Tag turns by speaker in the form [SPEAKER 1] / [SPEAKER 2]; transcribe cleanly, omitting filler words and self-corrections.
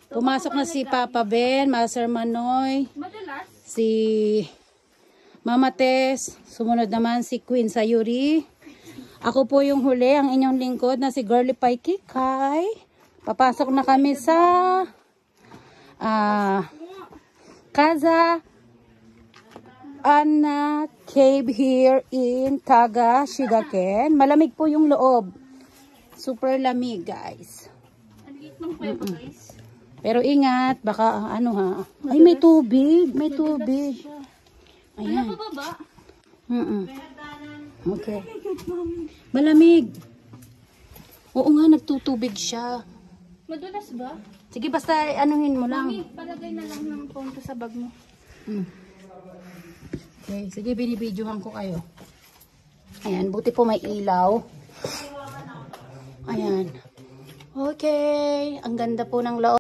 [SPEAKER 1] Pumasok na si Papa Ben, Master Manoy, si Mama Tess, sumunod naman si Queen Sayuri. Ako po yung huli, ang inyong lingkod na si Girly Pie Kikay. Papasok na kami sa Casa Anna Cave here in Taga, Shigaken. Malamig po yung loob. Super lamig, guys. Pero ingat, baka ano ha. Ay, may tubig. May tubig. Ayan. Okay. Malamig. Oo nga, nagtutubig siya.
[SPEAKER 2] Madulas ba?
[SPEAKER 1] Sige, basta anuhin mo lang.
[SPEAKER 2] Mami, palagay na lang ng phone ko sa bag mo.
[SPEAKER 1] Okay, sige, binibidyohan ko kayo. Ayan, buti po may ilaw. Ayan. Okay, ang ganda po ng loob.